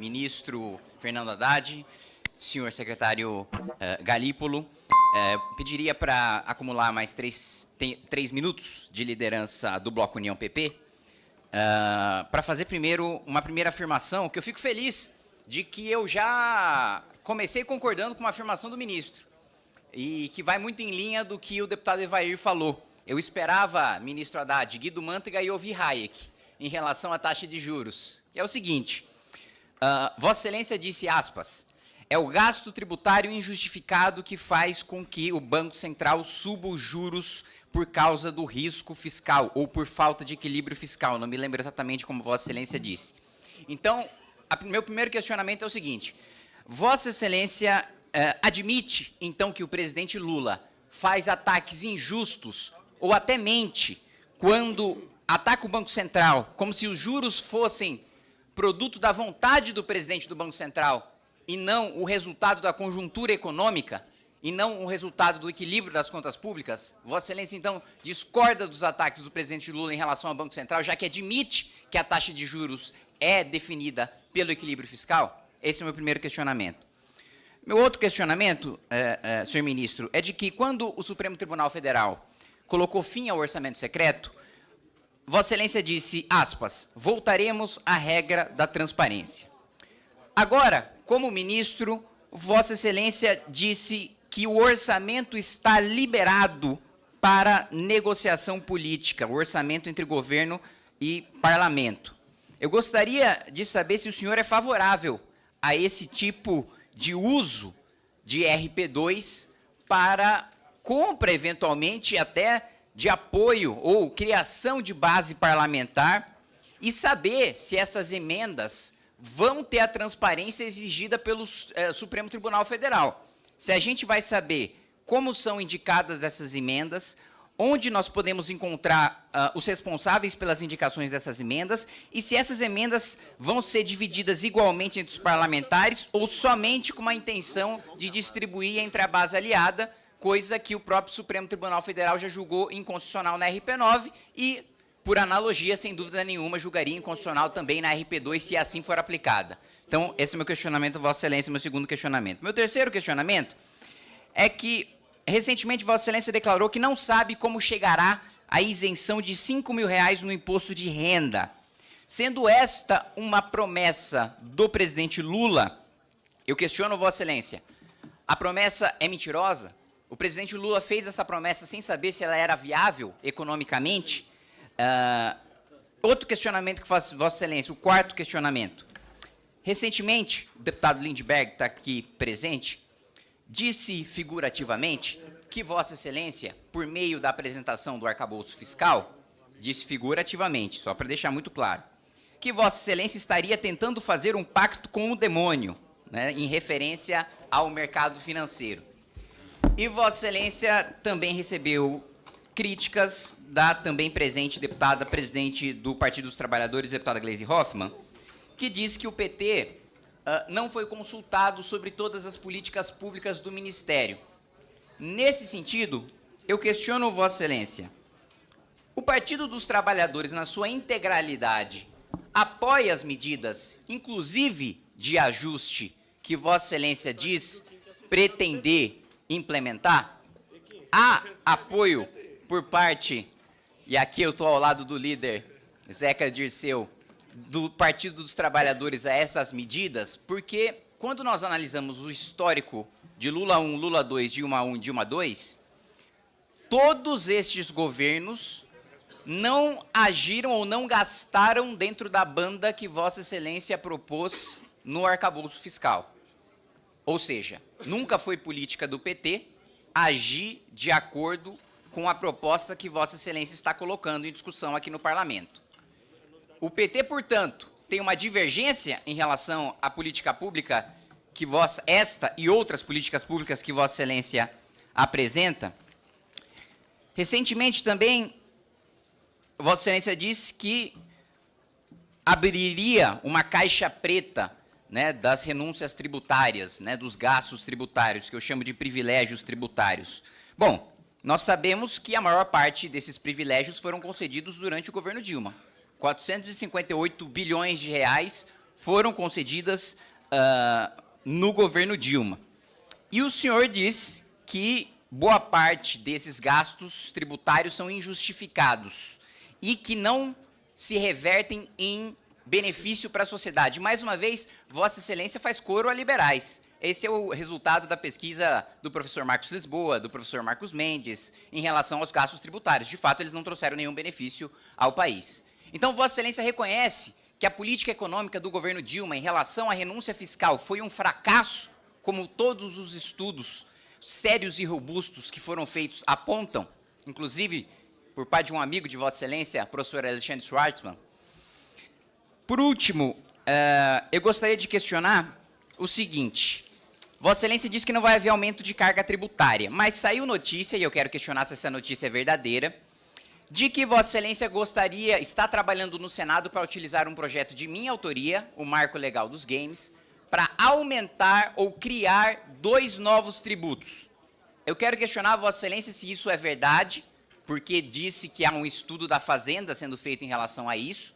ministro Fernando Haddad, senhor secretário Galípolo, pediria para acumular mais 3 minutos de liderança do Bloco União PP, para fazer primeiro uma primeira afirmação, que eu fico feliz de que eu já comecei concordando com uma afirmação do ministro, e que vai muito em linha do que o deputado Evair falou. Eu esperava, ministro Haddad, Guido Mantega e ouvir Hayek em relação à taxa de juros. Que é o seguinte, Vossa Excelência disse, aspas, é o gasto tributário injustificado que faz com que o Banco Central suba os juros por causa do risco fiscal ou por falta de equilíbrio fiscal. Não me lembro exatamente como Vossa Excelência disse. Então, meu primeiro questionamento é o seguinte, Vossa Excelência admite, então, que o presidente Lula faz ataques injustos ou até mente quando ataca o Banco Central, como se os juros fossem produto da vontade do presidente do Banco Central e não o resultado da conjuntura econômica e não o resultado do equilíbrio das contas públicas? Vossa Excelência, então, discorda dos ataques do presidente Lula em relação ao Banco Central, já que admite que a taxa de juros é definida pelo equilíbrio fiscal? Esse é o meu primeiro questionamento. Meu outro questionamento, senhor ministro, é de que quando o Supremo Tribunal Federal colocou fim ao orçamento secreto, Vossa Excelência disse, aspas, voltaremos à regra da transparência. Agora, como ministro, Vossa Excelência disse que o orçamento está liberado para negociação política, o orçamento entre governo e parlamento. Eu gostaria de saber se o senhor é favorável a esse tipo de uso de RP2 para compra, eventualmente, até de apoio ou criação de base parlamentar e saber se essas emendas vão ter a transparência exigida pelo Supremo Tribunal Federal. Se a gente vai saber como são indicadas essas emendas, onde nós podemos encontrar os responsáveis pelas indicações dessas emendas e se essas emendas vão ser divididas igualmente entre os parlamentares ou somente com uma intenção de distribuir entre a base aliada, coisa que o próprio Supremo Tribunal Federal já julgou inconstitucional na RP9 e, por analogia, sem dúvida nenhuma, julgaria inconstitucional também na RP2, se assim for aplicada. Então, esse é o meu questionamento, Vossa Excelência, meu segundo questionamento. Meu terceiro questionamento é que, recentemente, Vossa Excelência declarou que não sabe como chegará a isenção de R$5 mil no imposto de renda. Sendo esta uma promessa do presidente Lula, eu questiono, Vossa Excelência, a promessa é mentirosa? O presidente Lula fez essa promessa sem saber se ela era viável economicamente? Outro questionamento que faço, Vossa Excelência, o quarto questionamento. Recentemente, o deputado Lindbergh, está aqui presente, disse figurativamente que Vossa Excelência, por meio da apresentação do arcabouço fiscal, disse figurativamente, só para deixar muito claro, que Vossa Excelência estaria tentando fazer um pacto com o demônio, né, em referência ao mercado financeiro. E Vossa Excelência também recebeu críticas da também presente deputada presidente do Partido dos Trabalhadores, deputada Gleisi Hoffmann, que diz que o PT não foi consultado sobre todas as políticas públicas do Ministério. Nesse sentido, eu questiono Vossa Excelência, o Partido dos Trabalhadores, na sua integralidade, apoia as medidas, inclusive de ajuste, que Vossa Excelência diz pretender implementar? Há apoio por parte, e aqui eu estou ao lado do líder Zeca Dirceu, do Partido dos Trabalhadores a essas medidas, porque quando nós analisamos o histórico de Lula 1, Lula 2, Dilma 1, Dilma 2, todos estes governos não agiram ou não gastaram dentro da banda que Vossa Excelência propôs no arcabouço fiscal. Ou seja, nunca foi política do PT agir de acordo com a proposta que Vossa Excelência está colocando em discussão aqui no Parlamento. O PT, portanto, tem uma divergência em relação à política pública que esta e outras políticas públicas que Vossa Excelência apresenta. Recentemente também, Vossa Excelência disse que abriria uma caixa preta, né, das renúncias tributárias, né, dos gastos tributários, que eu chamo de privilégios tributários. Bom, nós sabemos que a maior parte desses privilégios foram concedidos durante o governo Dilma. 458 bilhões de reais foram concedidas no governo Dilma. E o senhor diz que boa parte desses gastos tributários são injustificados e que não se revertem em benefício para a sociedade. Mais uma vez, Vossa Excelência faz coro a liberais. Esse é o resultado da pesquisa do professor Marcos Lisboa, do professor Marcos Mendes, em relação aos gastos tributários. De fato, eles não trouxeram nenhum benefício ao país. Então, Vossa Excelência reconhece que a política econômica do governo Dilma em relação à renúncia fiscal foi um fracasso, como todos os estudos sérios e robustos que foram feitos apontam, inclusive por parte de um amigo de Vossa Excelência, professor Alexandre Schwartzman. Por último, eu gostaria de questionar o seguinte: Vossa Excelência disse que não vai haver aumento de carga tributária, mas saiu notícia, e eu quero questionar se essa notícia é verdadeira, de que Vossa Excelência está trabalhando no Senado para utilizar um projeto de minha autoria, o Marco Legal dos Games, para aumentar ou criar 2 novos tributos. Eu quero questionar Vossa Excelência se isso é verdade, porque disse que há um estudo da Fazenda sendo feito em relação a isso,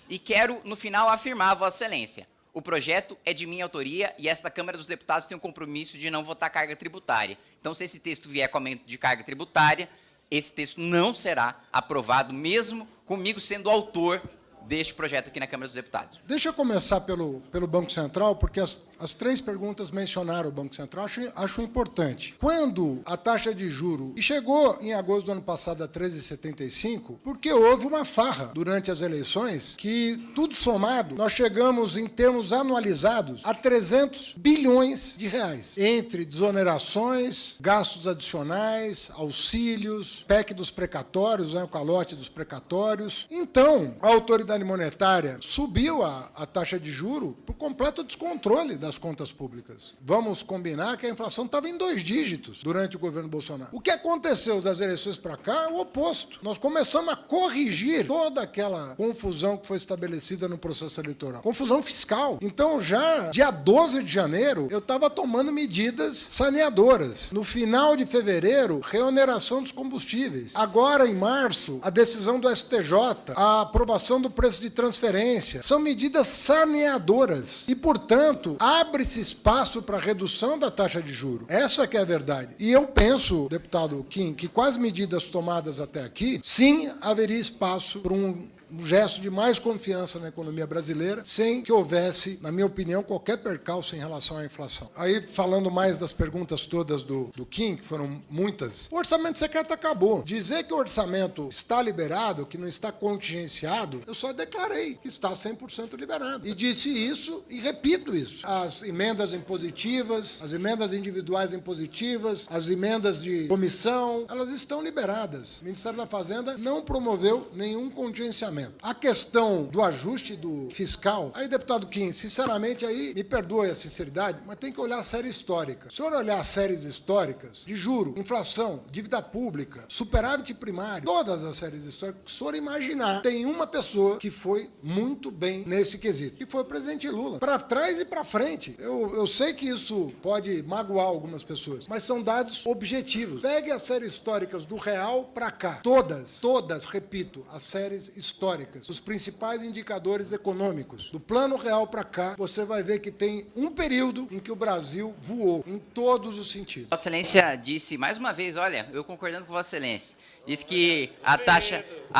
e quero, no final, afirmar Vossa Excelência: o projeto é de minha autoria e esta Câmara dos Deputados tem um compromisso de não votar carga tributária. Então, se esse texto vier com aumento de carga tributária, esse texto não será aprovado, mesmo comigo sendo autor deste projeto aqui na Câmara dos Deputados. Deixa eu começar pelo Banco Central, porque as 3 perguntas mencionaram o Banco Central, acho importante. Quando a taxa de juro, e chegou em agosto do ano passado a 13,75, porque houve uma farra durante as eleições, que tudo somado, nós chegamos em termos anualizados a 300 bilhões de reais, entre desonerações, gastos adicionais, auxílios, PEC dos precatórios, o calote dos precatórios. Então, a autoridade monetária subiu a taxa de juro por completo descontrole das contas públicas. Vamos combinar que a inflação estava em 2 dígitos durante o governo Bolsonaro. O que aconteceu das eleições para cá é o oposto. Nós começamos a corrigir toda aquela confusão que foi estabelecida no processo eleitoral. Confusão fiscal. Então, já dia 12 de janeiro, eu estava tomando medidas saneadoras. No final de fevereiro, reoneração dos combustíveis. Agora, em março, a decisão do STJ, a aprovação do preço de transferência. São medidas saneadoras. E, portanto, abre-se espaço para redução da taxa de juros. Essa que é a verdade. E eu penso, deputado Kim, que com as medidas tomadas até aqui, sim, haveria espaço para um gesto de mais confiança na economia brasileira, sem que houvesse, na minha opinião, qualquer percalço em relação à inflação. Aí, falando mais das perguntas todas do Kim, que foram muitas, o orçamento secreto acabou. Dizer que o orçamento está liberado, que não está contingenciado, eu só declarei que está 100% liberado. E disse isso e repito isso. As emendas impositivas, as emendas individuais impositivas, as emendas de comissão, elas estão liberadas. O Ministério da Fazenda não promoveu nenhum contingenciamento. A questão do ajuste do fiscal, aí, deputado Kim, sinceramente, aí, me perdoe a sinceridade, mas tem que olhar a série histórica. Se o senhor olhar séries históricas de juro, inflação, dívida pública, superávit primário, todas as séries históricas, se o senhor imaginar, tem uma pessoa que foi muito bem nesse quesito, que foi o presidente Lula. Para trás e para frente. Eu sei que isso pode magoar algumas pessoas, mas são dados objetivos. Pegue as séries históricas do real para cá. Todas, repito, as séries históricas, os principais indicadores econômicos. Do plano real para cá, você vai ver que tem um período em que o Brasil voou, em todos os sentidos. Vossa Excelência disse, mais uma vez, olha, eu concordando com Vossa Excelência, disse que a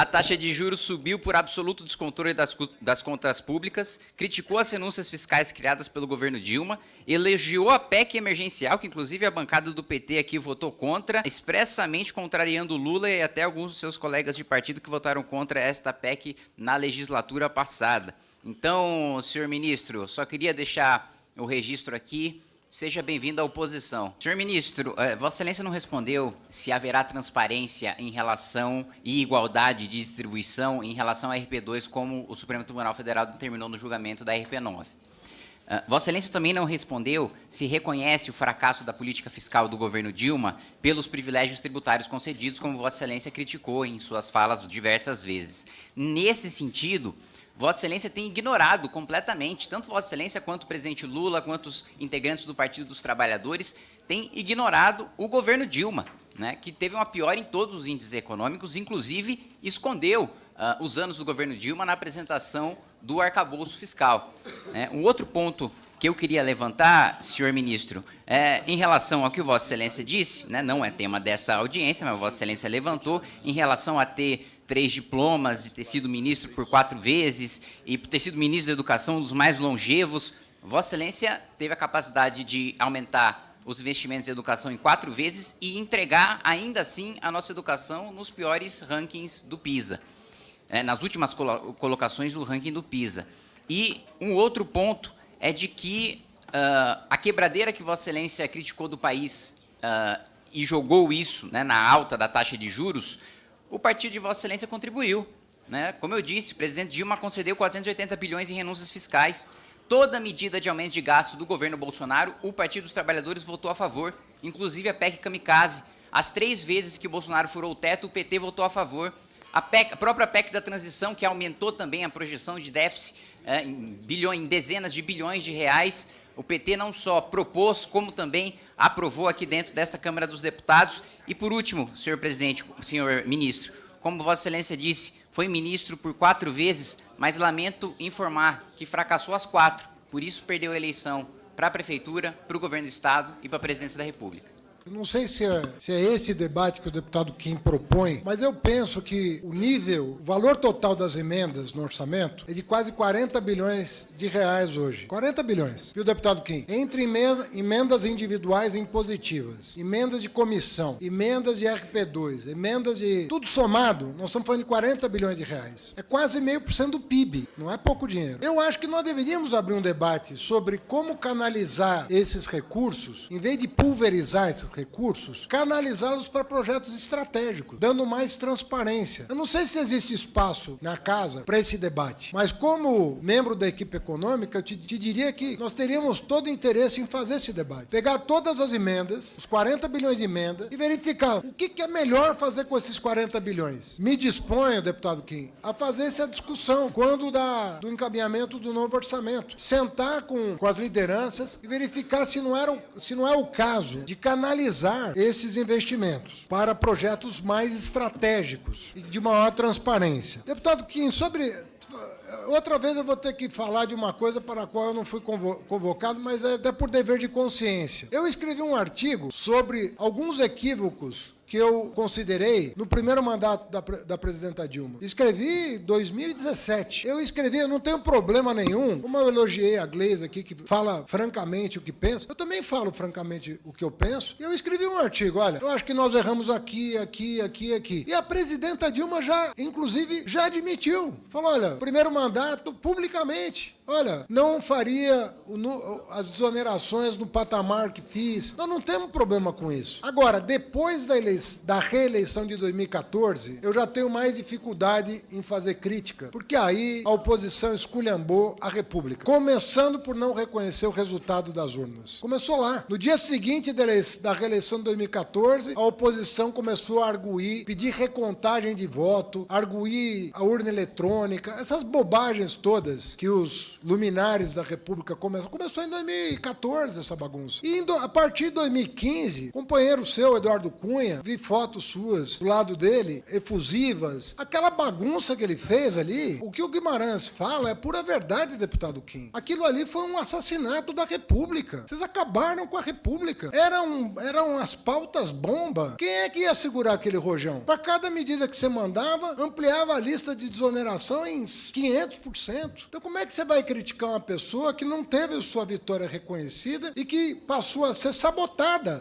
taxa de juros subiu por absoluto descontrole das contas públicas, criticou as renúncias fiscais criadas pelo governo Dilma, elogiou a PEC emergencial, que inclusive a bancada do PT aqui votou contra, expressamente contrariando Lula e até alguns dos seus colegas de partido que votaram contra esta PEC na legislatura passada. Então, senhor ministro, só queria deixar o registro aqui. Seja bem-vindo à oposição. Senhor ministro, Vossa Excelência não respondeu se haverá transparência em relação e igualdade de distribuição em relação à RP2, como o Supremo Tribunal Federal determinou no julgamento da RP9. Vossa Excelência também não respondeu se reconhece o fracasso da política fiscal do governo Dilma pelos privilégios tributários concedidos, como Vossa Excelência criticou em suas falas diversas vezes. Nesse sentido, Vossa Excelência tem ignorado completamente, tanto Vossa Excelência quanto o presidente Lula, quanto os integrantes do Partido dos Trabalhadores, têm ignorado o governo Dilma, né, que teve uma piora em todos os índices econômicos, inclusive escondeu os anos do governo Dilma na apresentação do arcabouço fiscal. Um outro ponto que eu queria levantar, senhor ministro, em relação ao que Vossa Excelência disse, não é tema desta audiência, mas Vossa Excelência levantou, em relação a ter 3 diplomas, e ter sido ministro por 4 vezes, e ter sido ministro da Educação, um dos mais longevos. Vossa Excelência teve a capacidade de aumentar os investimentos em educação em 4 vezes e entregar, ainda assim, a nossa educação nos piores rankings do PISA, nas últimas colocações do ranking do PISA. E um outro ponto é de que a quebradeira que Vossa Excelência criticou do país e jogou isso, na alta da taxa de juros, o partido de Vossa Excelência contribuiu. Como eu disse, o presidente Dilma concedeu 480 bilhões em renúncias fiscais. Toda medida de aumento de gasto do governo Bolsonaro, o Partido dos Trabalhadores votou a favor, inclusive a PEC Kamikaze. As 3 vezes que Bolsonaro furou o teto, o PT votou a favor. A própria PEC da transição, que aumentou também a projeção de déficit em dezenas de bilhões de reais, o PT não só propôs, como também aprovou aqui dentro desta Câmara dos Deputados. E, por último, senhor presidente, senhor ministro, como Vossa Excelência disse, foi ministro por 4 vezes, mas lamento informar que fracassou as 4, por isso perdeu a eleição para a Prefeitura, para o Governo do Estado e para a Presidência da República. Eu não sei se é esse debate que o deputado Kim propõe, mas eu penso que o valor total das emendas no orçamento é de quase 40 bilhões de reais hoje. 40 bilhões, viu, deputado Kim? Entre emendas individuais e impositivas, emendas de comissão, emendas de RP2, emendas de... tudo somado, nós estamos falando de 40 bilhões de reais. É quase 0,5% do PIB, não é pouco dinheiro. Eu acho que nós deveríamos abrir um debate sobre como canalizar esses recursos, em vez de pulverizar esses recursos, canalizá-los para projetos estratégicos, dando mais transparência. Eu não sei se existe espaço na casa para esse debate, mas como membro da equipe econômica, eu te diria que nós teríamos todo interesse em fazer esse debate. Pegar todas as emendas, os 40 bilhões de emenda, e verificar o que é melhor fazer com esses 40 bilhões. Me disponho, deputado Kim, a fazer essa discussão quando do encaminhamento do novo orçamento. Sentar com as lideranças e verificar se não é o caso de canalizar esses investimentos para projetos mais estratégicos e de maior transparência. Deputado Kim, outra vez eu vou ter que falar de uma coisa para a qual eu não fui convocado, mas é até por dever de consciência. Eu escrevi um artigo sobre alguns equívocos que eu considerei no primeiro mandato da presidenta Dilma. Escrevi em 2017. Eu não tenho problema nenhum, como eu elogiei a Gleisi aqui, que fala francamente o que pensa, eu também falo francamente o que eu penso, e eu escrevi um artigo, olha, eu acho que nós erramos aqui. E a presidenta Dilma inclusive, já admitiu. Falou, olha, primeiro mandato, publicamente, olha, não faria as desonerações no patamar que fiz. Nós não temos problema com isso. Agora, depois da reeleição de 2014, eu já tenho mais dificuldade em fazer crítica, porque aí a oposição esculhambou a República, começando por não reconhecer o resultado das urnas. Começou lá. No dia seguinte da reeleição de 2014, a oposição começou a arguir, pedir recontagem de voto, arguir a urna eletrônica, essas bobagens todas que os luminares da República começou em 2014 essa bagunça. E a partir de 2015, companheiro seu, Eduardo Cunha, vi fotos suas do lado dele, efusivas. Aquela bagunça que ele fez ali, o que o Guimarães fala é pura verdade, deputado Kim. Aquilo ali foi um assassinato da República. Vocês acabaram com a República. Eram as pautas bomba. Quem é que ia segurar aquele rojão? Para cada medida que você mandava, ampliava a lista de desoneração em 500%. Então como é que você vai criticar uma pessoa que não teve sua vitória reconhecida e que passou a ser sabotada?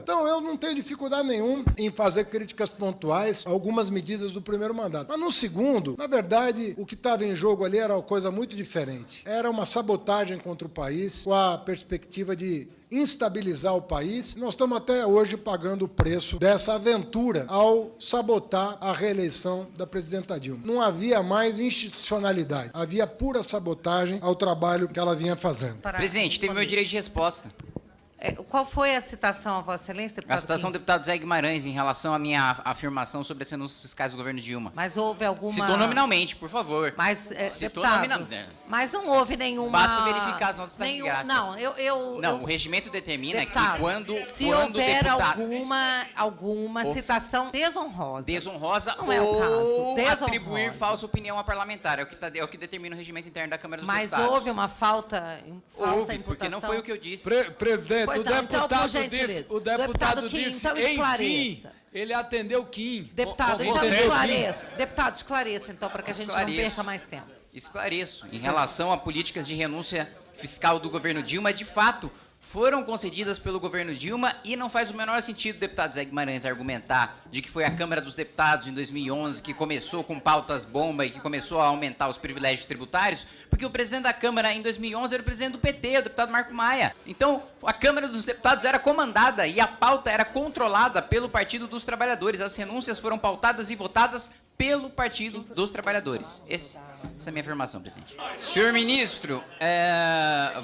Então eu não tenho dificuldade nenhuma em fazer críticas pontuais a algumas medidas do primeiro mandato. Mas no segundo, na verdade, o que estava em jogo ali era uma coisa muito diferente. Era uma sabotagem contra o país, com a perspectiva de instabilizar o país. Nós estamos até hoje pagando o preço dessa aventura ao sabotar a reeleição da presidenta Dilma. Não havia mais institucionalidade, havia pura sabotagem ao trabalho que ela vinha fazendo. Presidente, teve meu direito de resposta. Qual foi a citação, a Vossa Excelência, deputado? A citação do deputado Zé Guimarães em relação à minha afirmação sobre as renúncias fiscais do governo Dilma. Mas houve alguma... Citou nominalmente, por favor. Mas, Citou deputado, nominalmente. mas não houve nenhuma... Basta verificar as notas taquigráficas. Não, Não, o regimento determina deputado, que quando se quando houver deputado alguma citação desonrosa não não é o caso. ou Desonrosa. atribuir falsa opinião a parlamentar, é o que determina o regimento interno da Câmara dos Mas Deputados. houve uma falsa Houve, imputação? porque não foi o que eu disse. Presidente, Pois o não, então, por deputado gentileza. disse, o deputado Kim, disse, então enfim, esclareça. ele atendeu o Kim. Deputado, então Entendeu, Kim? esclareça. Deputado, esclareça, então, para que a gente não Esclareço. perca mais tempo. Esclareço. Em relação a políticas de renúncia fiscal do governo Dilma, de fato, foram concedidas pelo governo Dilma e não faz o menor sentido o deputado Zé Guimarães argumentar de que foi a Câmara dos Deputados em 2011 que começou com pautas bomba e que começou a aumentar os privilégios tributários, porque o presidente da Câmara em 2011 era o presidente do PT, o deputado Marco Maia. Então, a Câmara dos Deputados era comandada e a pauta era controlada pelo Partido dos Trabalhadores. As renúncias foram pautadas e votadas pelo Partido dos Trabalhadores. Essa é a minha afirmação, presidente. Senhor ministro,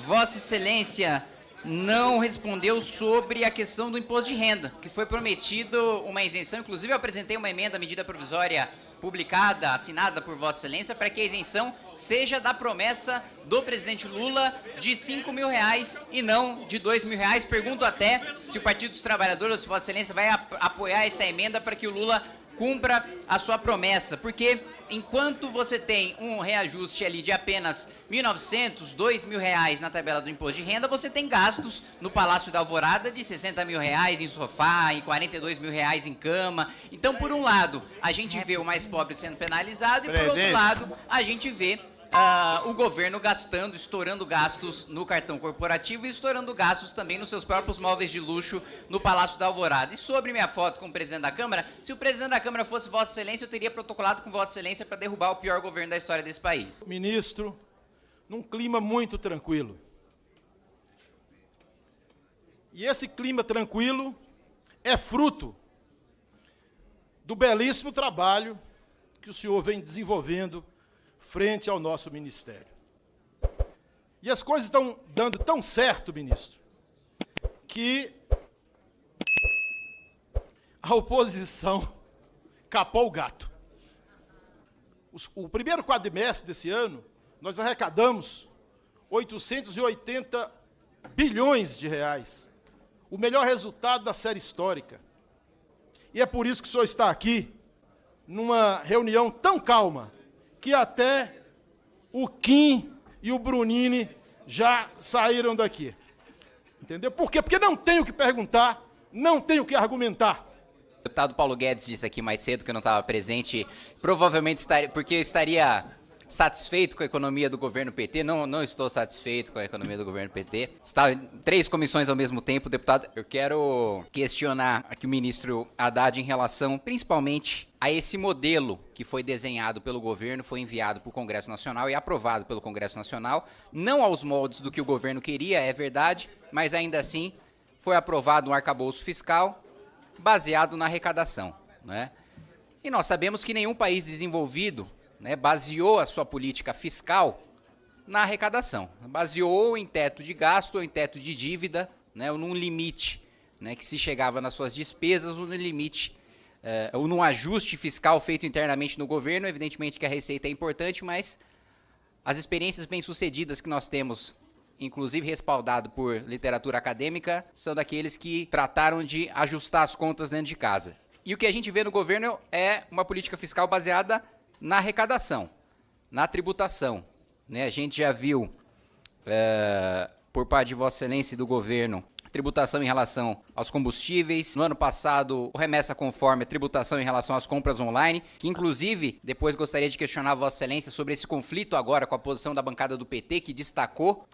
Vossa Excelência não respondeu sobre a questão do imposto de renda, que foi prometido uma isenção. Inclusive, eu apresentei uma emenda à medida provisória publicada, assinada por Vossa Excelência, para que a isenção seja da promessa do presidente Lula de R$5.000 e não de R$2.000. Pergunto até se o Partido dos Trabalhadores, ou se Vossa Excelência vai apoiar essa emenda para que o Lula cumpra a sua promessa, porque enquanto você tem um reajuste ali de apenas R$1.900, R$2.000 na tabela do imposto de renda, você tem gastos no Palácio da Alvorada de R$60.000 em sofá, em R$42.000 em cama. Então, por um lado, a gente vê o mais pobre sendo penalizado e, por outro lado, a gente vê o governo gastando, estourando gastos no cartão corporativo e estourando gastos também nos seus próprios móveis de luxo no Palácio da Alvorada. E sobre minha foto com o presidente da Câmara, se o presidente da Câmara fosse Vossa Excelência, eu teria protocolado com Vossa Excelência para derrubar o pior governo da história desse país. Ministro, num clima muito tranquilo. E esse clima tranquilo é fruto do belíssimo trabalho que o senhor vem desenvolvendo frente ao nosso ministério. E as coisas estão dando tão certo, ministro, que a oposição capou o gato. O primeiro quadrimestre desse ano, nós arrecadamos 880 bilhões de reais. O melhor resultado da série histórica. E é por isso que o senhor está aqui, numa reunião tão calma, que até o Kim e o Brunini já saíram daqui. Entendeu? Por quê? Porque não tenho o que perguntar, não tenho o que argumentar. O deputado Paulo Guedes disse aqui mais cedo que eu não estava presente, provavelmente estaria satisfeito com a economia do governo PT. Não estou satisfeito com a economia do governo PT. Está em 3 comissões ao mesmo tempo, deputado. Eu quero questionar aqui o ministro Haddad em relação, principalmente, a esse modelo que foi desenhado pelo governo, foi enviado para o Congresso Nacional e aprovado pelo Congresso Nacional, não aos moldes do que o governo queria, é verdade, mas ainda assim foi aprovado um arcabouço fiscal baseado na arrecadação, né? E nós sabemos que nenhum país desenvolvido, né, baseou a sua política fiscal na arrecadação. Baseou em teto de gasto ou em teto de dívida, né, ou num limite, né, que se chegava nas suas despesas ou no limite, ou num ajuste fiscal feito internamente no governo. Evidentemente que a receita é importante, mas as experiências bem-sucedidas que nós temos, inclusive respaldado por literatura acadêmica, são daqueles que trataram de ajustar as contas dentro de casa. E o que a gente vê no governo é uma política fiscal baseada na arrecadação, na tributação, né? A gente já viu, por parte de Vossa Excelência e do governo, tributação em relação aos combustíveis. No ano passado, o remessa conforme a tributação em relação às compras online, que inclusive, depois gostaria de questionar Vossa Excelência sobre esse conflito agora com a posição da bancada do PT, que destacou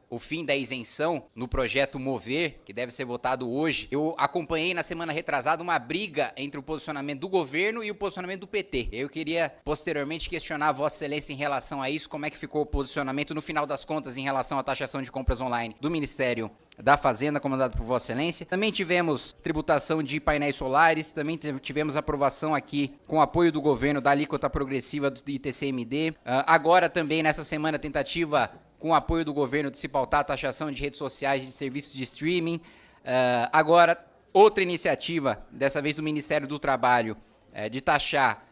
o fim da isenção no projeto Mover, que deve ser votado hoje. Eu acompanhei na semana retrasada uma briga entre o posicionamento do governo e o posicionamento do PT. Eu queria posteriormente questionar a Vossa Excelência em relação a isso, como é que ficou o posicionamento no final das contas em relação à taxação de compras online do Ministério da Fazenda, comandado por Vossa Excelência. Também tivemos tributação de painéis solares, também tivemos aprovação aqui com apoio do governo da alíquota progressiva do ITCMD. Agora também nessa semana tentativa com o apoio do governo de se pautar a taxação de redes sociais e de serviços de streaming. Agora, outra iniciativa, dessa vez do Ministério do Trabalho, de taxar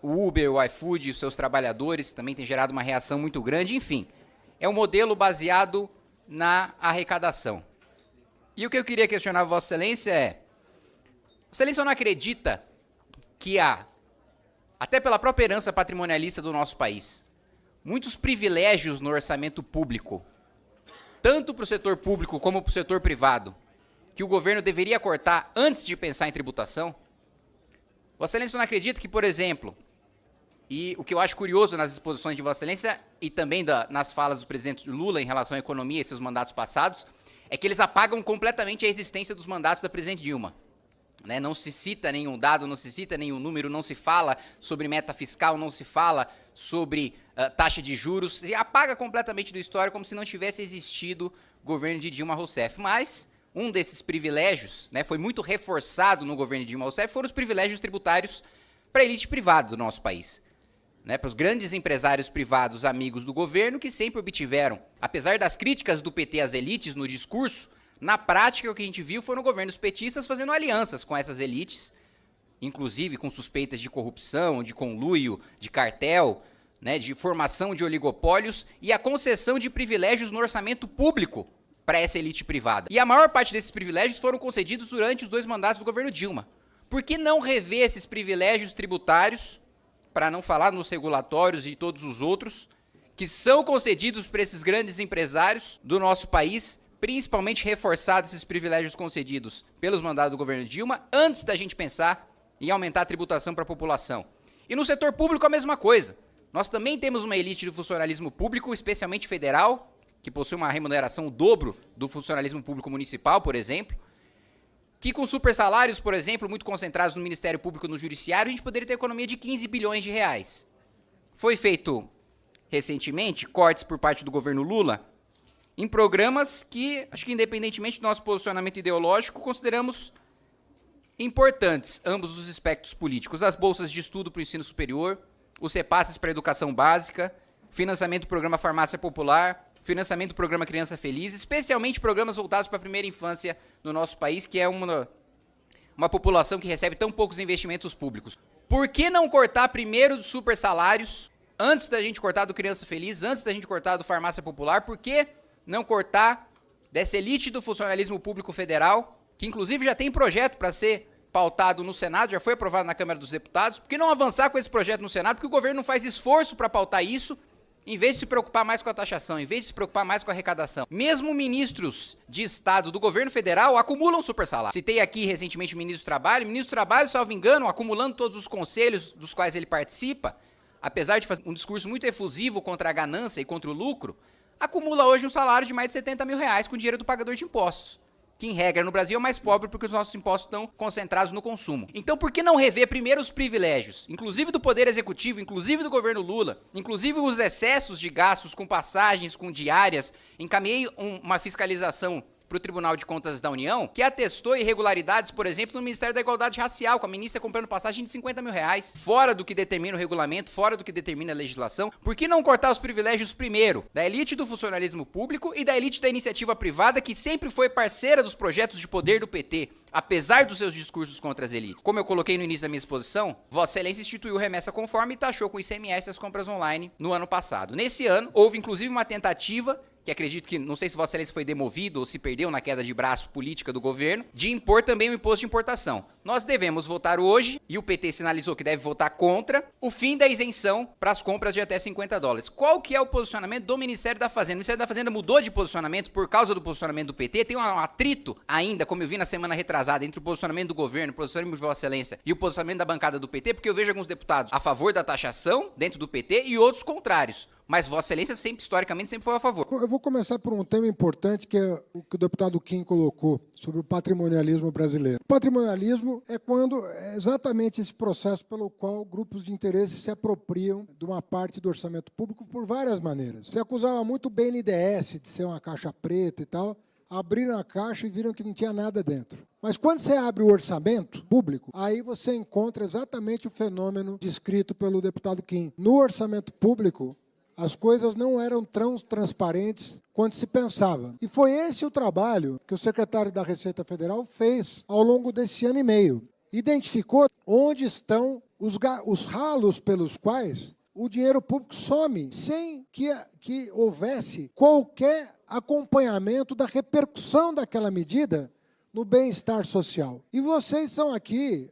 o Uber, o iFood e os seus trabalhadores, também tem gerado uma reação muito grande. Enfim, é um modelo baseado na arrecadação. E o que eu queria questionar a Vossa Excelência é: Vossa Excelência não acredita que há, até pela própria herança patrimonialista do nosso país, muitos privilégios no orçamento público, tanto para o setor público como para o setor privado, que o governo deveria cortar antes de pensar em tributação? Vossa Excelência não acredita que, por exemplo, e o que eu acho curioso nas exposições de Vossa Excelência e também nas falas do presidente Lula em relação à economia e seus mandatos passados, é que eles apagam completamente a existência dos mandatos da presidente Dilma. Né? Não se cita nenhum dado, não se cita nenhum número, não se fala sobre meta fiscal, não se fala sobre taxa de juros, se apaga completamente do histórico como se não tivesse existido governo de Dilma Rousseff. Mas um desses privilégios, né, foi muito reforçado no governo de Dilma Rousseff, foram os privilégios tributários para a elite privada do nosso país. Né, para os grandes empresários privados amigos do governo, que sempre obtiveram, apesar das críticas do PT às elites no discurso, na prática o que a gente viu foram governos petistas fazendo alianças com essas elites, inclusive com suspeitas de corrupção, de conluio, de cartel, né, de formação de oligopólios e a concessão de privilégios no orçamento público para essa elite privada. E a maior parte desses privilégios foram concedidos durante os 2 mandatos do governo Dilma. Por que não rever esses privilégios tributários, para não falar nos regulatórios e todos os outros, que são concedidos para esses grandes empresários do nosso país, principalmente reforçados esses privilégios concedidos pelos mandados do governo Dilma, antes da gente pensar em aumentar a tributação para a população? E no setor público a mesma coisa. Nós também temos uma elite do funcionalismo público, especialmente federal, que possui uma remuneração o dobro do funcionalismo público municipal, por exemplo, que com super salários, por exemplo, muito concentrados no Ministério Público e no Judiciário, a gente poderia ter economia de 15 bilhões de reais. Foi feito recentemente cortes por parte do governo Lula em programas que, acho que independentemente do nosso posicionamento ideológico, consideramos importantes, ambos os espectros políticos: as bolsas de estudo para o ensino superior, os repasses para a educação básica, financiamento do programa Farmácia Popular, financiamento do programa Criança Feliz, especialmente programas voltados para a primeira infância no nosso país, que é uma população que recebe tão poucos investimentos públicos. Por que não cortar primeiro dos super salários, antes da gente cortar do Criança Feliz, antes da gente cortar do Farmácia Popular? Por que não cortar dessa elite do funcionalismo público federal, que inclusive já tem projeto para ser pautado no Senado, já foi aprovado na Câmara dos Deputados? Por que não avançar com esse projeto no Senado? Porque o governo não faz esforço para pautar isso, em vez de se preocupar mais com a taxação, em vez de se preocupar mais com a arrecadação. Mesmo ministros de Estado do governo federal acumulam super salário. Citei aqui recentemente o ministro do Trabalho. O ministro do Trabalho, salvo engano, acumulando todos os conselhos dos quais ele participa, apesar de fazer um discurso muito efusivo contra a ganância e contra o lucro, acumula hoje um salário de mais de 70 mil reais com dinheiro do pagador de impostos, que em regra no Brasil é o mais pobre porque os nossos impostos estão concentrados no consumo. Então por que não rever primeiro os privilégios, inclusive do Poder Executivo, inclusive do governo Lula, inclusive os excessos de gastos com passagens, com diárias? Encaminhei uma fiscalização para o Tribunal de Contas da União, que atestou irregularidades, por exemplo, no Ministério da Igualdade Racial, com a ministra comprando passagem de 50 mil reais, fora do que determina o regulamento, fora do que determina a legislação. Por que não cortar os privilégios primeiro da elite do funcionalismo público e da elite da iniciativa privada, que sempre foi parceira dos projetos de poder do PT, apesar dos seus discursos contra as elites? Como eu coloquei no início da minha exposição, Vossa Excelência instituiu remessa conforme e taxou com ICMS as compras online no ano passado. Nesse ano, houve inclusive uma tentativa, que acredito que, não sei se Vossa Excelência foi demovido ou se perdeu na queda de braço política do governo, de impor também o imposto de importação. Nós devemos votar hoje, e o PT sinalizou que deve votar contra, o fim da isenção para as compras de até $50. Qual que é o posicionamento do Ministério da Fazenda? O Ministério da Fazenda mudou de posicionamento por causa do posicionamento do PT, tem um atrito ainda, como eu vi na semana retrasada, entre o posicionamento do governo, o posicionamento de Vossa Excelência e o posicionamento da bancada do PT, porque eu vejo alguns deputados a favor da taxação dentro do PT e outros contrários. Mas Vossa Excelência sempre, historicamente, sempre foi a favor. Eu vou começar por um tema importante, que é o que o deputado Kim colocou, sobre o patrimonialismo brasileiro. O patrimonialismo é quando é exatamente esse processo pelo qual grupos de interesse se apropriam de uma parte do orçamento público por várias maneiras. Se acusava muito o BNDES de ser uma caixa preta e tal, abriram a caixa e viram que não tinha nada dentro. Mas quando você abre o orçamento público, aí você encontra exatamente o fenômeno descrito pelo deputado Kim. No orçamento público, as coisas não eram tão transparentes quanto se pensava. E foi esse o trabalho que o secretário da Receita Federal fez ao longo desse ano e meio. Identificou onde estão os ralos pelos quais o dinheiro público some, sem que houvesse qualquer acompanhamento da repercussão daquela medida no bem-estar social. E vocês são aqui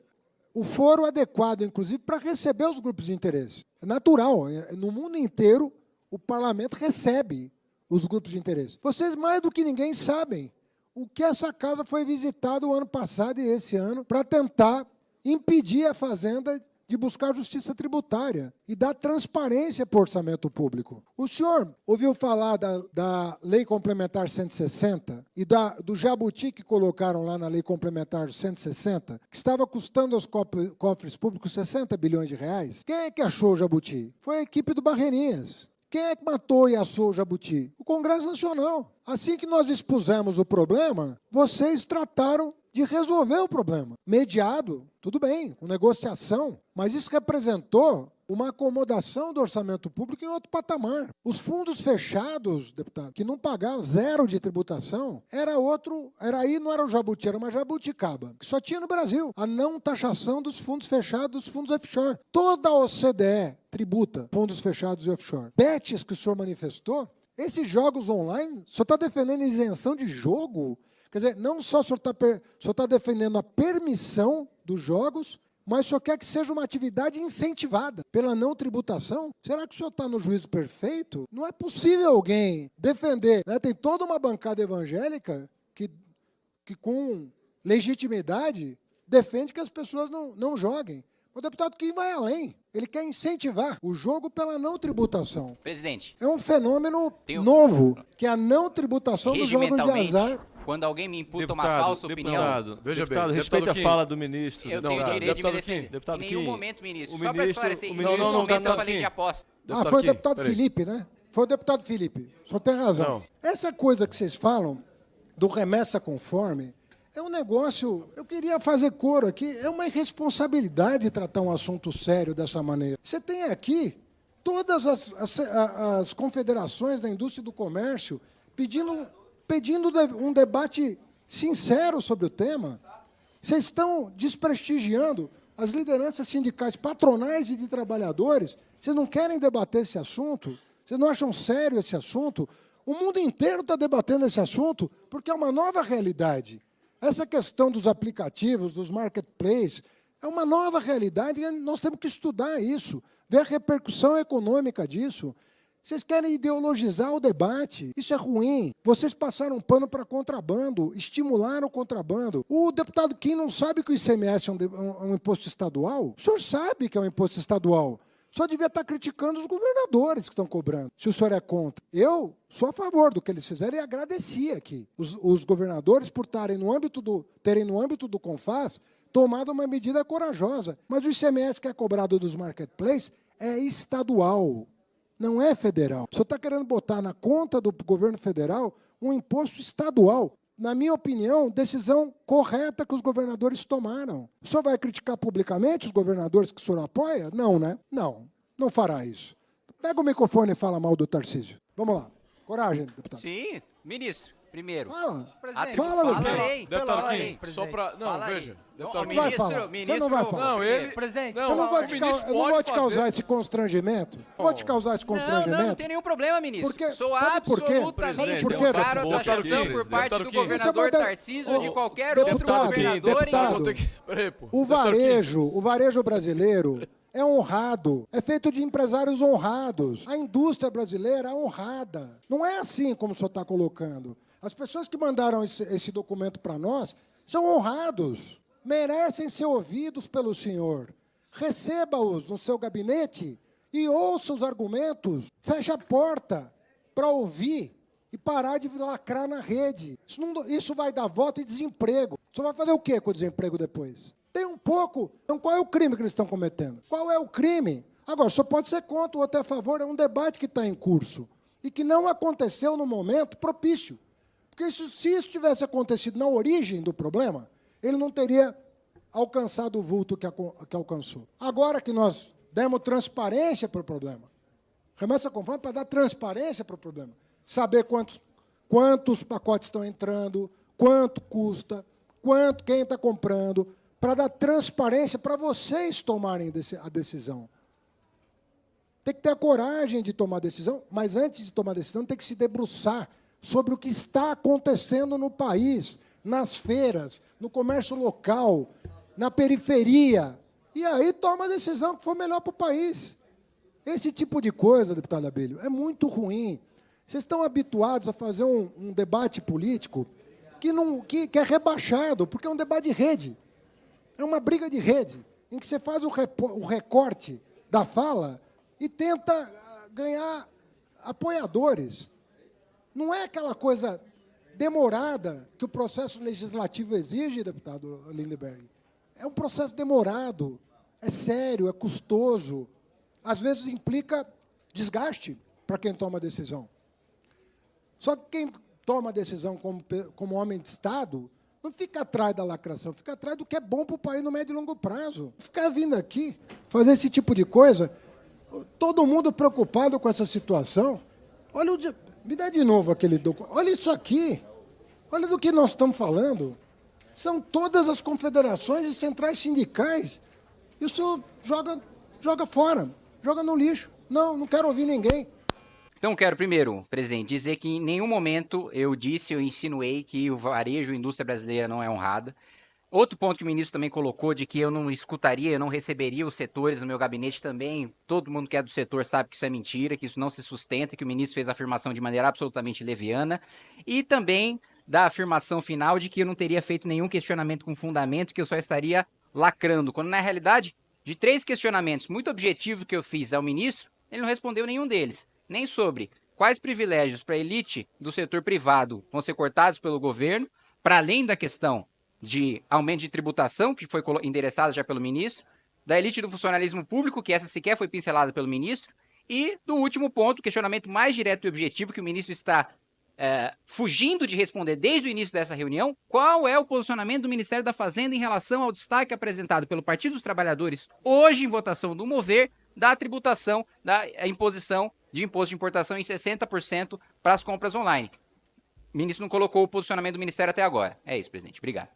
o foro adequado, inclusive, para receber os grupos de interesse. É natural, no mundo inteiro, o parlamento recebe os grupos de interesse. Vocês, mais do que ninguém, sabem o que essa casa foi visitada o ano passado e esse ano para tentar impedir a Fazenda de buscar justiça tributária e dar transparência para o orçamento público. O senhor ouviu falar da Lei Complementar 160 e do jabuti que colocaram lá na Lei Complementar 160, que estava custando aos cofres públicos 60 bilhões de reais? Quem é que achou o jabuti? Foi a equipe do Barreirinhas. Quem é que matou e assou o jabuti? O Congresso Nacional. Assim que nós expusemos o problema, vocês trataram de resolver o problema. Mediado, tudo bem, com negociação, mas isso representou uma acomodação do orçamento público em outro patamar. Os fundos fechados, deputado, que não pagavam zero de tributação, não era o jabuti, era uma jabuticaba, que só tinha no Brasil. A não taxação dos fundos fechados, dos fundos offshore. Toda a OCDE tributa fundos fechados e offshore. Bets que o senhor manifestou, esses jogos online, o senhor está defendendo isenção de jogo? Quer dizer, não só o senhor está defendendo a permissão dos jogos, mas o senhor quer que seja uma atividade incentivada pela não tributação? Será que o senhor está no juízo perfeito? Não é possível alguém defender, né? Tem toda uma bancada evangélica que com legitimidade, defende que as pessoas não joguem. O deputado Kim vai além. Ele quer incentivar o jogo pela não tributação. Presidente. É um fenômeno novo, que é a não tributação dos jogos de azar. Quando alguém me imputa uma falsa opinião... Veja bem, respeite a fala do ministro. Eu tenho o direito de me defender. Em nenhum momento, ministro. Só para esclarecer, em nenhum momento eu falei de aposta. Foi o deputado Felipe, né? Foi o deputado Felipe. O senhor tem razão. Essa coisa que vocês falam do remessa conforme é um negócio... Eu queria fazer coro aqui. É uma irresponsabilidade tratar um assunto sério dessa maneira. Você tem aqui todas as confederações da indústria e do comércio pedindo um debate sincero sobre o tema. Vocês estão desprestigiando as lideranças sindicais, patronais e de trabalhadores. Vocês não querem debater esse assunto? Vocês não acham sério esse assunto? O mundo inteiro está debatendo esse assunto porque é uma nova realidade. Essa questão dos aplicativos, dos marketplaces, é uma nova realidade e nós temos que estudar isso, ver a repercussão econômica disso. Vocês querem ideologizar o debate. Isso é ruim. Vocês passaram pano para contrabando, estimularam o contrabando. O deputado Kim não sabe que o ICMS é um imposto estadual? O senhor sabe que é um imposto estadual. Só devia estar criticando os governadores que estão cobrando, se o senhor é contra. Eu sou a favor do que eles fizeram e agradeci aqui. Os governadores por terem no âmbito do CONFAS tomado uma medida corajosa. Mas o ICMS que é cobrado dos marketplaces é estadual. Não é federal. O senhor está querendo botar na conta do governo federal um imposto estadual. Na minha opinião, decisão correta que os governadores tomaram. O senhor vai criticar publicamente os governadores que o senhor apoia? Não, né? Não fará isso. Pega o microfone e fala mal do Tarcísio. Vamos lá. Coragem, deputado. Sim, ministro. Primeiro. Fala. Presidente, Fala, Falarei. Deputado Falarei. Kim, só para... Não, Falarei. veja. Não, Deputado não vai Kim. falar. Você não vai falar. Não, ele... Presidente, Não, Eu não vou o te, ministro eu não vou pode te causar fazer. esse constrangimento. Vou te causar esse constrangimento. Não tem nenhum problema, ministro. Porque, Sou sabe por quê? absolutamente Sabe por quê, contrário à deputado? taxação Deputado por parte Kim, do deputado Kim. governador Isso vai dar- Tarcísio ou de Ô, qualquer outro deputado, governador. deputado. Peraí, pô. O varejo brasileiro é honrado, é feito de empresários honrados. A indústria brasileira é honrada. Não é assim como o senhor está colocando. As pessoas que mandaram esse documento para nós são honrados, merecem ser ouvidos pelo senhor. Receba-os no seu gabinete e ouça os argumentos. Feche a porta para ouvir e parar de lacrar na rede. Isso vai dar voto e desemprego. O senhor vai fazer o quê com o desemprego depois? Tem um pouco. Então, qual é o crime que eles estão cometendo? Qual é o crime? Agora, só pode ser contra ou até a favor. É um debate que está em curso e que não aconteceu no momento propício. Porque se isso tivesse acontecido na origem do problema, ele não teria alcançado o vulto que alcançou. Agora que nós demos transparência para o problema, Remessa conforme para dar transparência para o problema. Saber quantos pacotes estão entrando, quanto custa, quem está comprando, para dar transparência para vocês tomarem a decisão. Tem que ter a coragem de tomar a decisão, mas antes de tomar a decisão, tem que se debruçar sobre o que está acontecendo no país, nas feiras, no comércio local, na periferia. E aí toma a decisão que for melhor para o país. Esse tipo de coisa, deputado Abelho, é muito ruim. Vocês estão habituados a fazer um debate político que é rebaixado, porque é um debate de rede. É uma briga de rede, em que você faz o recorte da fala e tenta ganhar apoiadores. Não é aquela coisa demorada que o processo legislativo exige, deputado Lindenberg. É um processo demorado, é sério, é custoso. Às vezes implica desgaste para quem toma a decisão. Só que quem toma a decisão como homem de Estado não fica atrás da lacração, fica atrás do que é bom para o país no médio e longo prazo. Ficar vindo aqui, fazer esse tipo de coisa, todo mundo preocupado com essa situação. Olha, me dá de novo aquele documento. Olha isso aqui. Olha do que nós estamos falando. São todas as confederações e centrais sindicais. Isso joga fora, joga no lixo. Não quero ouvir ninguém. Então, quero primeiro, presidente, dizer que em nenhum momento eu insinuei que o varejo e a indústria brasileira não é honrada. Outro ponto que o ministro também colocou de que eu não escutaria, eu não receberia os setores no meu gabinete também. Todo mundo que é do setor sabe que isso é mentira, que isso não se sustenta, que o ministro fez a afirmação de maneira absolutamente leviana. E também da afirmação final de que eu não teria feito nenhum questionamento com fundamento, que eu só estaria lacrando. Quando, na realidade, de 3 questionamentos muito objetivos que eu fiz ao ministro, ele não respondeu nenhum deles. Nem sobre quais privilégios para a elite do setor privado vão ser cortados pelo governo, para além da questão de aumento de tributação, que foi endereçada já pelo ministro, da elite do funcionalismo público, que essa sequer foi pincelada pelo ministro, e do último ponto, questionamento mais direto e objetivo, que o ministro está fugindo de responder desde o início dessa reunião: qual é o posicionamento do Ministério da Fazenda em relação ao destaque apresentado pelo Partido dos Trabalhadores hoje em votação do Mover, da tributação, da imposição de imposto de importação em 60% para as compras online. O ministro não colocou o posicionamento do Ministério até agora. É isso, presidente. Obrigado.